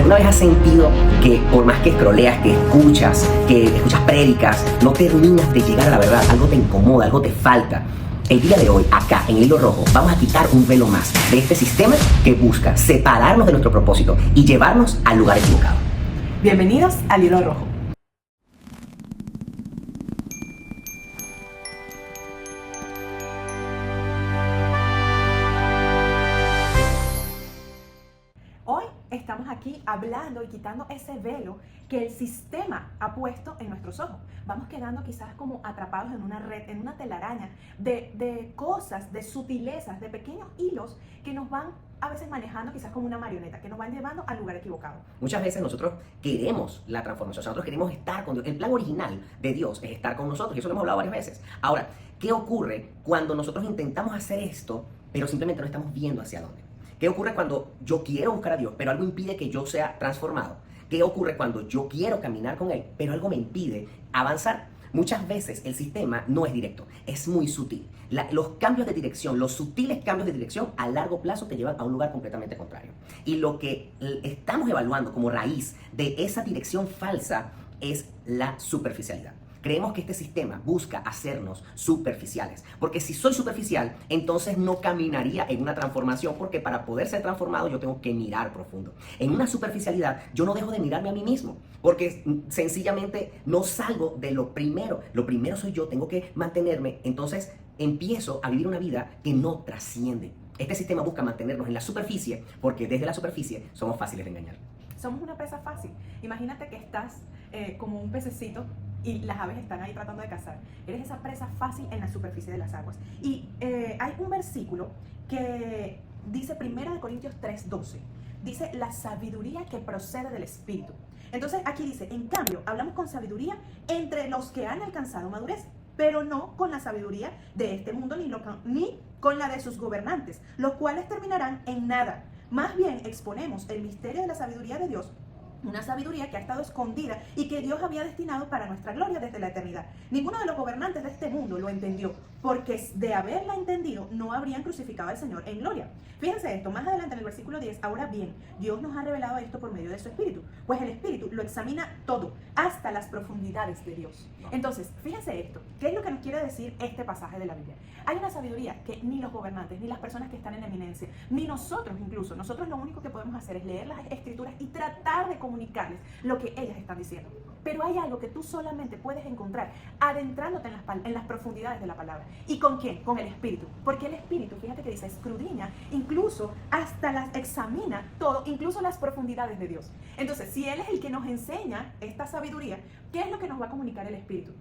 ¿Alguna vez has sentido que por más que scrolleas, que escuchas prédicas, no terminas de llegar a la verdad? Algo te incomoda, algo te falta. El día de hoy, acá en el Hilo Rojo, vamos a quitar un velo más de este sistema que busca separarnos de nuestro propósito y llevarnos al lugar equivocado. Bienvenidos al Hilo Rojo. Hoy estamos aquí hablando y quitando ese velo que el sistema ha puesto en nuestros ojos. Vamos quedando quizás como atrapados en una red, en una telaraña de cosas, de sutilezas, de pequeños hilos que nos van a veces manejando quizás como una marioneta, que nos van llevando al lugar equivocado. Muchas veces nosotros queremos la transformación, nosotros queremos estar con Dios. El plan original de Dios es estar con nosotros, y eso lo hemos hablado varias veces. Ahora, ¿qué ocurre cuando nosotros intentamos hacer esto, pero simplemente no estamos viendo hacia dónde? ¿Qué ocurre cuando yo quiero buscar a Dios, pero algo impide que yo sea transformado? ¿Qué ocurre cuando yo quiero caminar con Él, pero algo me impide avanzar? Muchas veces el sistema no es directo, es muy sutil. Los cambios de dirección, los sutiles cambios de dirección a largo plazo te llevan a un lugar completamente contrario. Y lo que estamos evaluando como raíz de esa dirección falsa es la superficialidad. Creemos que este sistema busca hacernos superficiales, porque si soy superficial, entonces no caminaría en una transformación, porque para poder ser transformado yo tengo que mirar profundo. En una superficialidad yo no dejo de mirarme a mí mismo, porque sencillamente no salgo de lo primero. Lo primero soy yo, tengo que mantenerme, entonces empiezo a vivir una vida que no trasciende. Este sistema busca mantenernos en la superficie, porque desde la superficie somos fáciles de engañar. Somos una presa fácil. Imagínate que estás como un pececito y las aves están ahí tratando de cazar. Eres esa presa fácil en la superficie de las aguas. Y hay un versículo que dice 1 Corintios 3:12. Dice la sabiduría que procede del Espíritu. Entonces aquí dice, en cambio, hablamos con sabiduría entre los que han alcanzado madurez, pero no con la sabiduría de este mundo ni con la de sus gobernantes, los cuales terminarán en nada. Más bien exponemos el misterio de la sabiduría de Dios, una sabiduría que ha estado escondida y que Dios había destinado para nuestra gloria desde la eternidad. Ninguno de los gobernantes de este mundo lo entendió, porque de haberla entendido no habrían crucificado al Señor en gloria. Fíjense esto, más adelante en el versículo 10, ahora bien, Dios nos ha revelado esto por medio de su Espíritu, pues el Espíritu lo examina todo, hasta las profundidades de Dios. Entonces, fíjense esto, ¿qué es lo que nos quiere decir este pasaje de la Biblia? Hay una sabiduría que ni los gobernantes, ni las personas que están en eminencia, ni nosotros incluso, nosotros lo único que podemos hacer es leer las Escrituras y tratar de comunicarles lo que ellas están diciendo. Pero hay algo que tú solamente puedes encontrar adentrándote en las profundidades de la palabra. ¿Y con quién? Con el Espíritu. Porque el Espíritu, fíjate que dice, escudriña, incluso hasta las examina todo, incluso las profundidades de Dios. Entonces, si Él es el que nos enseña esta sabiduría, ¿qué es lo que nos va a comunicar el Espíritu?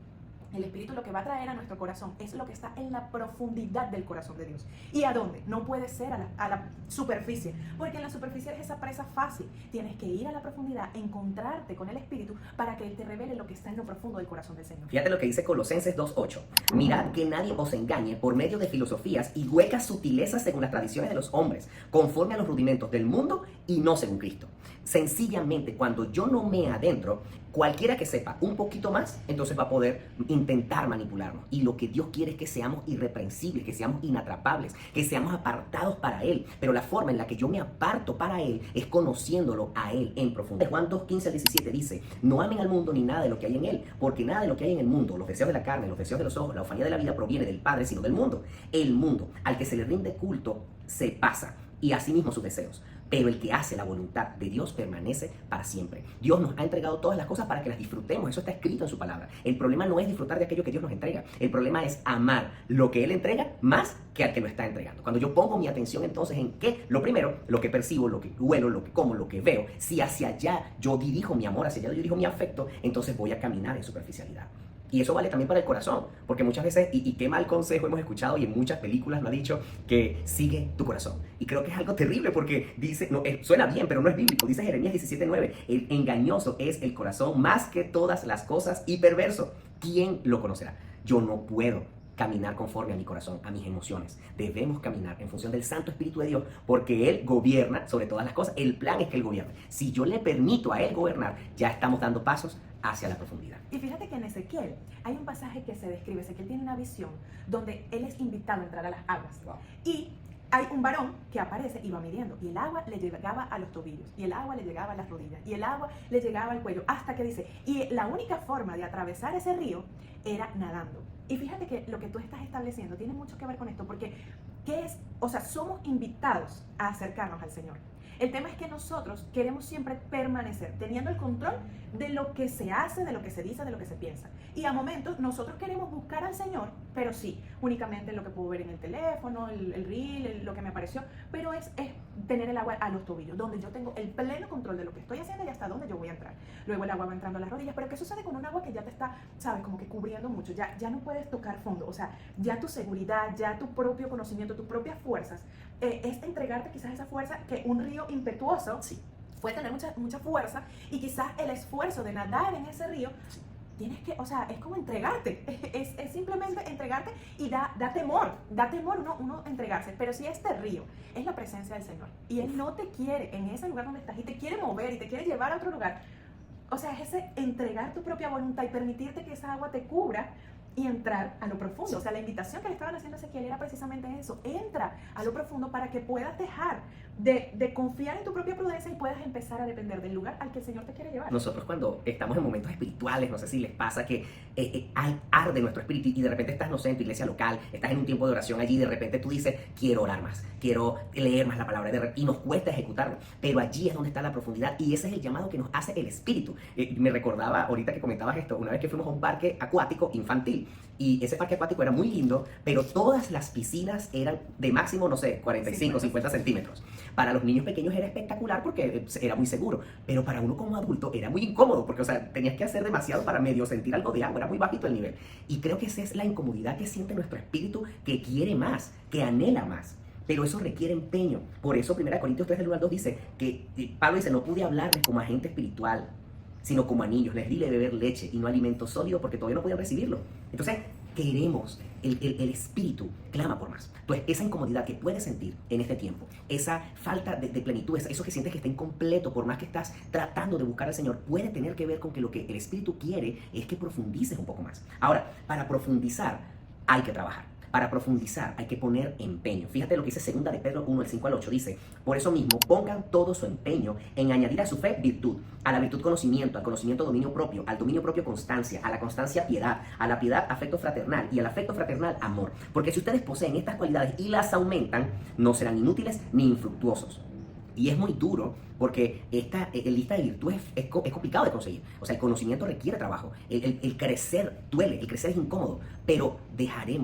El Espíritu lo que va a traer a nuestro corazón es lo que está en la profundidad del corazón de Dios. ¿Y a dónde? No puede ser a la superficie, porque en la superficie es esa presa fácil. Tienes que ir a la profundidad, encontrarte con el Espíritu para que Él te revele lo que está en lo profundo del corazón del Señor. Fíjate lo que dice Colosenses 2:8. Mirad que nadie os engañe por medio de filosofías y huecas sutilezas según las tradiciones de los hombres, conforme a los rudimentos del mundo y no según Cristo. Sencillamente, cuando yo no me adentro, cualquiera que sepa un poquito más, entonces va a poder intentar manipularnos. Y lo que Dios quiere es que seamos irreprensibles, que seamos inatrapables, que seamos apartados para Él. Pero la forma en la que yo me aparto para Él es conociéndolo a Él en profundidad. Juan 2:15-17 dice, no amen al mundo ni nada de lo que hay en él, porque nada de lo que hay en el mundo, los deseos de la carne, los deseos de los ojos, la ufanía de la vida proviene del Padre, sino del mundo. El mundo al que se le rinde culto se pasa, y asimismo sus deseos. Pero el que hace la voluntad de Dios permanece para siempre. Dios nos ha entregado todas las cosas para que las disfrutemos. Eso está escrito en su palabra. El problema no es disfrutar de aquello que Dios nos entrega. El problema es amar lo que Él entrega más que al que lo está entregando. Cuando yo pongo mi atención entonces en qué, lo primero, lo que percibo, lo que huelo, lo que como, lo que veo, si hacia allá yo dirijo mi amor, hacia allá yo dirijo mi afecto, entonces voy a caminar en superficialidad. Y eso vale también para el corazón, porque muchas veces, y qué mal consejo hemos escuchado y en muchas películas lo ha dicho, que sigue tu corazón. Y creo que es algo terrible porque dice, no, suena bien, pero no es bíblico. Dice Jeremías 17:9, el engañoso es el corazón más que todas las cosas y perverso. ¿Quién lo conocerá? Yo no puedo caminar conforme a mi corazón, a mis emociones. Debemos caminar en función del Santo Espíritu de Dios, porque Él gobierna sobre todas las cosas. El plan es que Él gobierne. Si yo le permito a Él gobernar, ya estamos dando pasos hacia la profundidad. Y fíjate que en Ezequiel hay un pasaje que se describe. Ezequiel tiene una visión donde él es invitado a entrar a las aguas. Wow. Y hay un varón que aparece y va midiendo, y el agua le llegaba a los tobillos, y el agua le llegaba a las rodillas, y el agua le llegaba al cuello, hasta que dice, y la única forma de atravesar ese río era nadando. Y fíjate que lo que tú estás estableciendo tiene mucho que ver con esto, porque ¿qué es? O sea, somos invitados a acercarnos al Señor. El tema es que nosotros queremos siempre permanecer teniendo el control de lo que se hace, de lo que se dice, de lo que se piensa. Y a momentos nosotros queremos buscar al Señor, pero sí, únicamente lo que puedo ver en el teléfono, el reel, lo que me apareció, pero es tener el agua a los tobillos, donde yo tengo el pleno control de lo que estoy haciendo y hasta dónde yo voy a entrar. Luego el agua va entrando a las rodillas, pero ¿qué sucede con un agua que ya te está, sabes, como que cubriendo mucho? Ya no puedes tocar fondo, o sea, ya tu seguridad, ya tu propio conocimiento, tus propias fuerzas, es entregarte quizás esa fuerza que un río impetuoso Sí. puede tener mucha fuerza, y quizás el esfuerzo de nadar en ese río, tienes que, o sea, es como entregarte, es simplemente entregarte, y da temor uno entregarse. Pero si este río es la presencia del Señor y Él no te quiere en ese lugar donde estás y te quiere mover y te quiere llevar a otro lugar, o sea, es ese entregar tu propia voluntad y permitirte que esa agua te cubra y entrar a lo profundo. O sea, la invitación que le estaban haciendo a Ezequiel era precisamente eso: entra a lo profundo para que puedas dejar de confiar en tu propia prudencia y puedas empezar a depender del lugar al que el Señor te quiere llevar. Nosotros cuando estamos en momentos espirituales, no sé si les pasa que arde nuestro espíritu y de repente estás, no sé, en tu iglesia local, estás en un tiempo de oración allí y de repente tú dices, quiero orar más, quiero leer más la palabra, y nos cuesta ejecutarlo, pero allí es donde está la profundidad y ese es el llamado que nos hace el Espíritu. Me recordaba, ahorita que comentabas esto, una vez que fuimos a un parque acuático infantil, y ese parque acuático era muy lindo, pero todas las piscinas eran de máximo, no sé, 45, 50 centímetros. Para los niños pequeños era espectacular porque era muy seguro, pero para uno como adulto era muy incómodo porque, o sea, tenías que hacer demasiado para medio sentir algo de agua, era muy bajito el nivel. Y creo que esa es la incomodidad que siente nuestro espíritu, que quiere más, que anhela más. Pero eso requiere empeño. Por eso 1 Corintios 3, del 1 al 2 dice que Pablo dice, no pude hablarles como a gente espiritual, sino como a niños. Les di de beber leche y no alimento sólido porque todavía no podían recibirlo. Entonces, queremos, el espíritu clama por más. Entonces, esa incomodidad que puedes sentir en este tiempo, esa falta de plenitud, eso que sientes que está incompleto, por más que estás tratando de buscar al Señor, puede tener que ver con que lo que el espíritu quiere es que profundices un poco más. Ahora, para profundizar hay que trabajar. Para profundizar hay que poner empeño. Fíjate lo que dice 2 de Pedro 1, del 5 al 8. Dice, por eso mismo, pongan todo su empeño en añadir a su fe virtud, a la virtud conocimiento, al conocimiento dominio propio, al dominio propio constancia, a la constancia piedad, a la piedad afecto fraternal y al afecto fraternal amor. Porque si ustedes poseen estas cualidades y las aumentan, no serán inútiles ni infructuosos. Y es muy duro porque esta lista de virtudes es complicado de conseguir. O sea, el conocimiento requiere trabajo. El crecer duele, el crecer es incómodo. Pero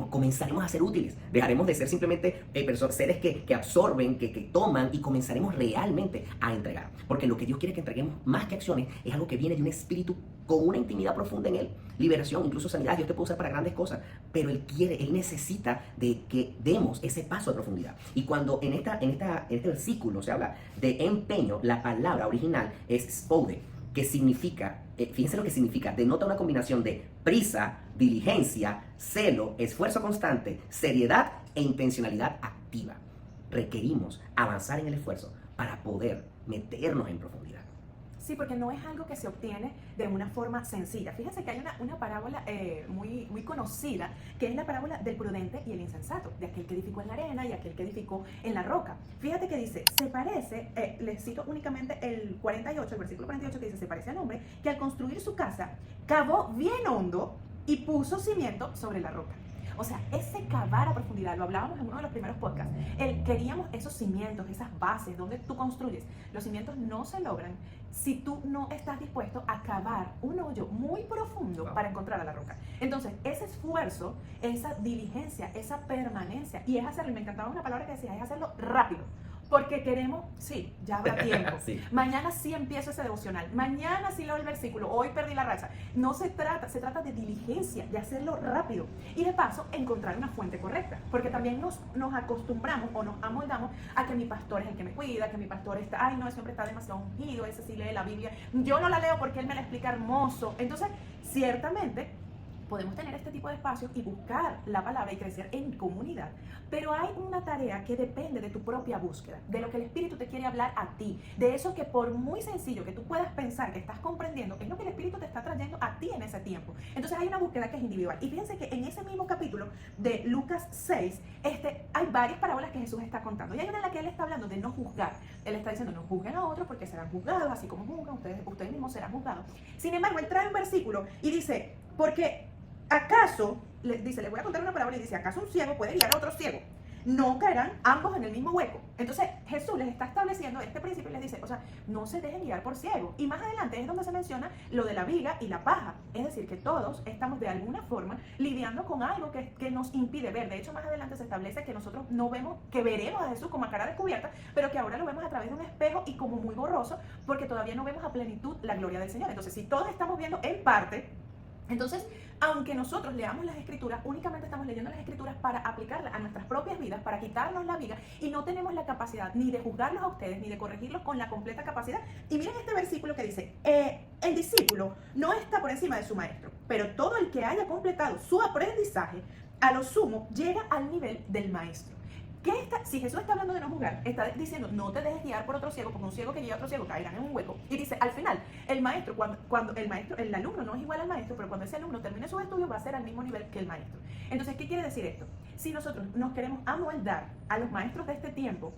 comenzaremos a ser útiles. Dejaremos de ser simplemente seres que absorben, que toman y comenzaremos realmente a entregar. Porque lo que Dios quiere que entreguemos más que acciones es algo que viene de un espíritu con una intimidad profunda en Él. Liberación, incluso sanidad. Dios te puede usar para grandes cosas. Pero Él necesita de que demos ese paso de profundidad. Y cuando en este versículo se habla de empeño, la palabra original es spoude, que significa, fíjense lo que significa, denota una combinación de prisa, diligencia, celo, esfuerzo constante, seriedad e intencionalidad activa. Requerimos avanzar en el esfuerzo para poder meternos en profundidad. Sí, porque no es algo que se obtiene de una forma sencilla. Fíjense que hay una parábola muy conocida, que es la parábola del prudente y el insensato, de aquel que edificó en la arena y aquel que edificó en la roca. Fíjate que dice, se parece, les cito únicamente el versículo 48, que dice, se parece al hombre que al construir su casa, cavó bien hondo y puso cimiento sobre la roca. O sea, ese cavar a profundidad, lo hablábamos en uno de los primeros podcasts, queríamos esos cimientos, esas bases, donde tú construyes. Los cimientos no se logran si tú no estás dispuesto a cavar un hoyo muy profundo para encontrar a la roca. Entonces, ese esfuerzo, esa diligencia, esa permanencia, y es hacerlo, y me encantaba una palabra que decía, es hacerlo rápido. Porque queremos, sí, ya habrá tiempo. Sí. Mañana sí empiezo ese devocional. Mañana sí leo el versículo. Hoy perdí la racha. No se trata de diligencia, de hacerlo rápido. Y de paso, encontrar una fuente correcta. Porque también nos acostumbramos o nos amoldamos a que mi pastor es el que me cuida, que mi pastor está, ay no, ese hombre está demasiado ungido, ese sí lee la Biblia. Yo no la leo porque él me la explica hermoso. Entonces, ciertamente, podemos tener este tipo de espacios y buscar la palabra y crecer en comunidad, pero hay una tarea que depende de tu propia búsqueda, de lo que el Espíritu te quiere hablar a ti, de eso que por muy sencillo que tú puedas pensar que estás comprendiendo, es lo que el Espíritu te está trayendo a ti en ese tiempo. Entonces hay una búsqueda que es individual. Y fíjense que en ese mismo capítulo de Lucas 6, hay varias parábolas que Jesús está contando. Y hay una en la que él está hablando de no juzgar. Él está diciendo, no juzguen a otros porque serán juzgados, así como juzgan, ustedes mismos serán juzgados. Sin embargo, él trae un versículo y dice, porque ¿acaso, les voy a contar una parábola y dice, ¿acaso un ciego puede guiar a otro ciego? No caerán ambos en el mismo hueco. Entonces Jesús les está estableciendo este principio y les dice, o sea, no se dejen guiar por ciegos. Y más adelante es donde se menciona lo de la viga y la paja. Es decir, que todos estamos de alguna forma lidiando con algo que nos impide ver. De hecho, más adelante se establece que nosotros no vemos, que veremos a Jesús como a cara descubierta, pero que ahora lo vemos a través de un espejo y como muy borroso, porque todavía no vemos a plenitud la gloria del Señor. Entonces, si todos estamos viendo en parte, entonces, aunque nosotros leamos las Escrituras, únicamente estamos leyendo las Escrituras para aplicarlas a nuestras propias vidas, para quitarnos la viga, y no tenemos la capacidad ni de juzgarlos a ustedes, ni de corregirlos con la completa capacidad. Y miren este versículo que dice, el discípulo no está por encima de su maestro, pero todo el que haya completado su aprendizaje, a lo sumo llega al nivel del maestro. Si Jesús está hablando de no juzgar, está diciendo no te dejes guiar por otro ciego, porque un ciego que guía a otro ciego caerán en un hueco. Y dice, al final, el maestro, cuando el alumno no es igual al maestro, pero cuando ese alumno termine sus estudios va a ser al mismo nivel que el maestro. Entonces, ¿qué quiere decir esto? Si nosotros nos queremos amoldar a los maestros de este tiempo,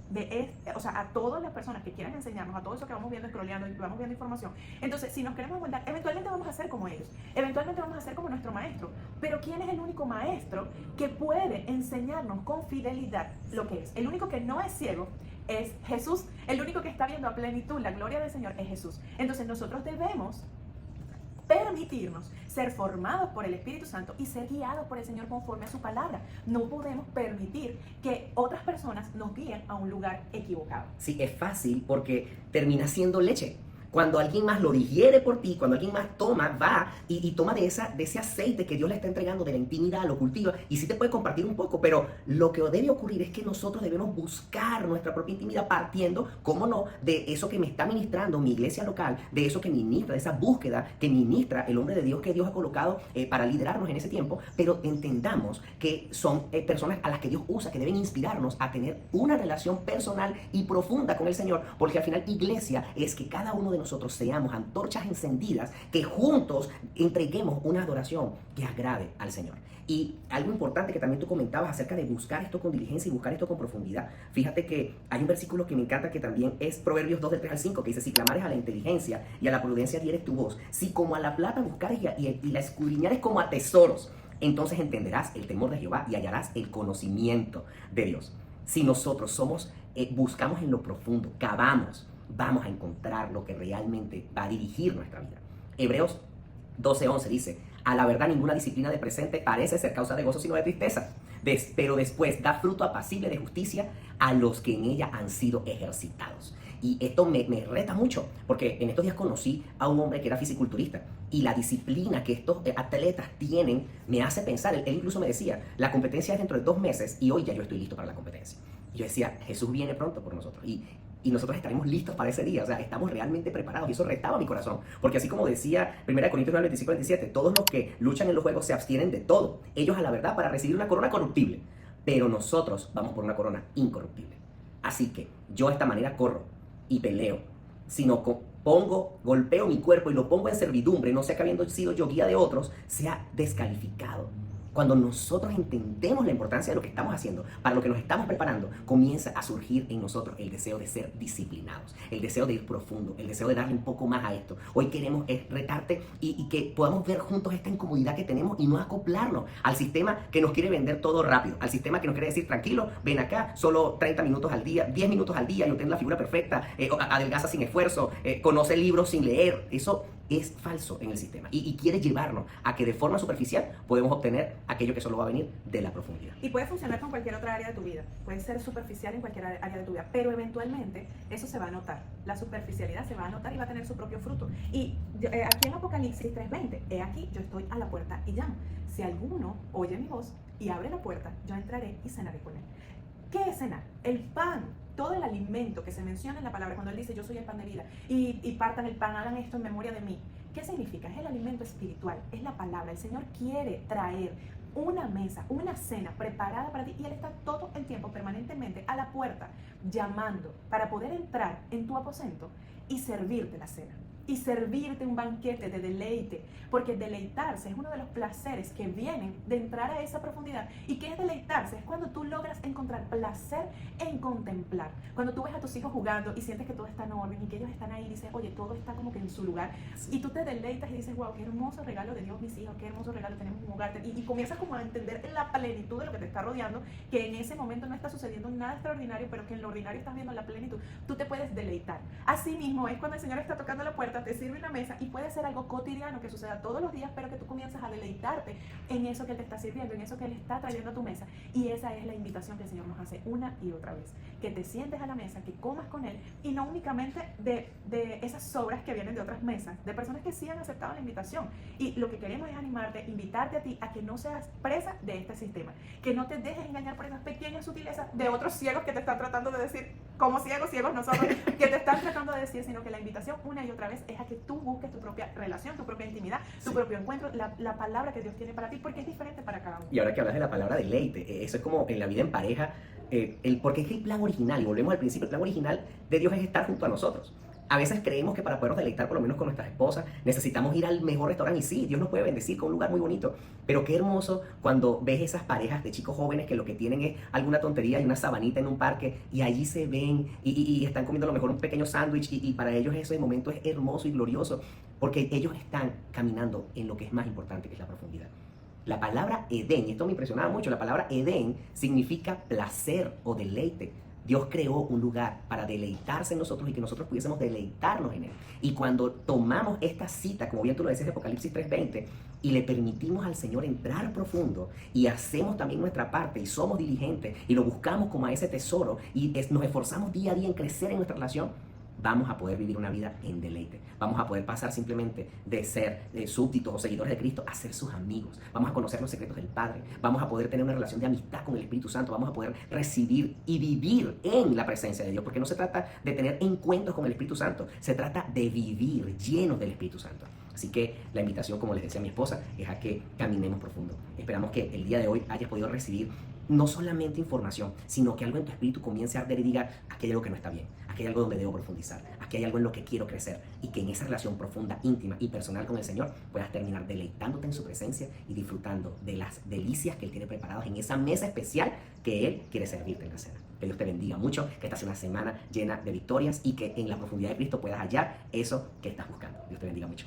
o sea, a todas las personas que quieran enseñarnos, a todo eso que vamos viendo, scrolleando y vamos viendo información, entonces, si nos queremos amoldar, eventualmente vamos a ser como ellos, eventualmente vamos a ser como nuestro maestro. Pero ¿quién es el único maestro que puede enseñarnos con fidelidad lo que es? El único que no es ciego es Jesús. El único que está viendo a plenitud la gloria del Señor es Jesús. Entonces nosotros debemos permitirnos ser formados por el Espíritu Santo y ser guiados por el Señor conforme a su palabra. No podemos permitir que otras personas nos guíen a un lugar equivocado. Sí, es fácil porque termina siendo leche. Cuando alguien más lo digiere por ti, cuando alguien más va y toma de ese aceite que Dios le está entregando, de la intimidad, lo cultiva, y sí te puede compartir un poco, pero lo que debe ocurrir es que nosotros debemos buscar nuestra propia intimidad partiendo, cómo no, de eso que me está ministrando mi iglesia local, de eso que ministra, de esa búsqueda que ministra el hombre de Dios que Dios ha colocado para liderarnos en ese tiempo, pero entendamos que son personas a las que Dios usa, que deben inspirarnos a tener una relación personal y profunda con el Señor, porque al final iglesia es que cada uno de nosotros seamos antorchas encendidas, que juntos entreguemos una adoración que agrade al Señor. Y algo importante que también tú comentabas acerca de buscar esto con diligencia y buscar esto con profundidad. Fíjate que hay un versículo que me encanta que también es Proverbios 2 del 3 al 5, que dice, si clamares a la inteligencia y a la prudencia dieres tu voz, si como a la plata buscares y la escudriñares como a tesoros, entonces entenderás el temor de Jehová y hallarás el conocimiento de Dios. Si nosotros buscamos en lo profundo, cavamos, vamos a encontrar lo que realmente va a dirigir nuestra vida. Hebreos 12:11 dice, a la verdad ninguna disciplina de presente parece ser causa de gozo sino de tristeza, pero después da fruto apacible de justicia a los que en ella han sido ejercitados. Y esto me reta mucho, porque en estos días conocí a un hombre que era fisiculturista y la disciplina que estos atletas tienen me hace pensar, él incluso me decía, la competencia es dentro de 2 meses y hoy ya yo estoy listo para la competencia. Y yo decía, Jesús viene pronto por nosotros y nosotros estaremos listos para ese día, o sea, estamos realmente preparados y eso retaba mi corazón, porque así como decía 1 Corintios 9:25-27, todos los que luchan en los juegos se abstienen de todo, ellos a la verdad para recibir una corona corruptible, pero nosotros vamos por una corona incorruptible. Así que yo de esta manera corro y peleo, sino golpeo mi cuerpo y lo pongo en servidumbre, no sea que habiendo sido yo guía de otros, sea descalificado. Cuando nosotros entendemos la importancia de lo que estamos haciendo, para lo que nos estamos preparando, comienza a surgir en nosotros el deseo de ser disciplinados, el deseo de ir profundo, el deseo de darle un poco más a esto. Hoy queremos retarte y que podamos ver juntos esta incomodidad que tenemos y no acoplarnos al sistema que nos quiere vender todo rápido, al sistema que nos quiere decir, tranquilo, ven acá, solo 30 minutos al día, 10 minutos al día y obtén la figura perfecta, adelgaza sin esfuerzo, conoce libros sin leer. Eso es falso en el sistema y quiere llevarnos a que de forma superficial podemos obtener aquello que solo va a venir de la profundidad. Y puede funcionar con cualquier otra área de tu vida, puede ser superficial en cualquier área de tu vida, pero eventualmente eso se va a notar, la superficialidad se va a notar y va a tener su propio fruto. Y aquí en Apocalipsis 3:20, he aquí yo estoy a la puerta y llamo, si alguno oye mi voz y abre la puerta, yo entraré y cenaré con él. ¿Qué es cenar? El pan, todo el alimento que se menciona en la palabra, cuando él dice yo soy el pan de vida y partan el pan, hagan esto en memoria de mí. ¿Qué significa? Es el alimento espiritual, es la palabra. El Señor quiere traer una mesa, una cena preparada para ti y Él está todo el tiempo, permanentemente, a la puerta, llamando para poder entrar en tu aposento y servirte la cena. Y servirte un banquete de deleite, porque deleitarse es uno de los placeres que vienen de entrar a esa profundidad. ¿Y qué es deleitarse? Es cuando tú logras encontrar placer en contemplar. Cuando tú ves a tus hijos jugando y sientes que todo está en orden y que ellos están ahí y dices, oye, todo está como que en su lugar, y tú te deleitas y dices, wow, qué hermoso regalo de Dios, mis hijos, qué hermoso regalo tenemos un hogar, y comienzas como a entender la plenitud de lo que te está rodeando, que en ese momento no está sucediendo nada extraordinario, pero que en lo ordinario estás viendo la plenitud. Tú te puedes deleitar. Así mismo es cuando el Señor está tocando la puerta, te sirve una mesa y puede ser algo cotidiano que suceda todos los días, pero que tú comienzas a deleitarte en eso que Él te está sirviendo, en eso que Él está trayendo a tu mesa. Y esa es la invitación que el Señor nos hace una y otra vez, que te sientes a la mesa, que comas con Él, y no únicamente de esas sobras que vienen de otras mesas, de personas que sí han aceptado la invitación. Y lo que queremos es animarte, invitarte a ti a que no seas presa de este sistema, que no te dejes engañar por esas pequeñas sutilezas de otros ciegos que te están tratando de decir, como ciegos nosotros, que te están tratando de decir, sino que la invitación una y otra vez es a que tú busques tu propia relación, tu propia intimidad, tu propio encuentro, la palabra que Dios tiene para ti, porque es diferente para cada uno. Y ahora que hablas de la palabra deleite, eso es como en la vida en pareja, porque es que el plan original, y volvemos al principio, el plan original de Dios es estar junto a nosotros. A veces creemos que para podernos deleitar, por lo menos con nuestras esposas, necesitamos ir al mejor restaurante. Y sí, Dios nos puede bendecir con un lugar muy bonito. Pero qué hermoso cuando ves esas parejas de chicos jóvenes que lo que tienen es alguna tontería y una sabanita en un parque, y allí se ven y están comiendo a lo mejor un pequeño sándwich, y para ellos ese momento es hermoso y glorioso, porque ellos están caminando en lo que es más importante, que es la profundidad. La palabra Edén, y esto me impresionaba mucho, la palabra Edén significa placer o deleite. Dios creó un lugar para deleitarse en nosotros y que nosotros pudiésemos deleitarnos en Él. Y cuando tomamos esta cita, como bien tú lo dices de Apocalipsis 3:20, y le permitimos al Señor entrar profundo y hacemos también nuestra parte y somos diligentes y lo buscamos como a ese tesoro y nos esforzamos día a día en crecer en nuestra relación, vamos a poder vivir una vida en deleite. Vamos a poder pasar simplemente de ser súbditos o seguidores de Cristo a ser sus amigos. Vamos a conocer los secretos del Padre. Vamos a poder tener una relación de amistad con el Espíritu Santo. Vamos a poder recibir y vivir en la presencia de Dios. Porque no se trata de tener encuentros con el Espíritu Santo. Se trata de vivir llenos del Espíritu Santo. Así que la invitación, como les decía a mi esposa, es a que caminemos profundo. Esperamos que el día de hoy hayas podido recibir no solamente información, sino que algo en tu espíritu comience a arder y diga, aquí hay algo que no está bien, aquí hay algo donde debo profundizar, aquí hay algo en lo que quiero crecer, y que en esa relación profunda, íntima y personal con el Señor puedas terminar deleitándote en su presencia y disfrutando de las delicias que Él tiene preparadas en esa mesa especial que Él quiere servirte en la cena. Que Dios te bendiga mucho, que esta sea una semana llena de victorias y que en la profundidad de Cristo puedas hallar eso que estás buscando. Dios te bendiga mucho.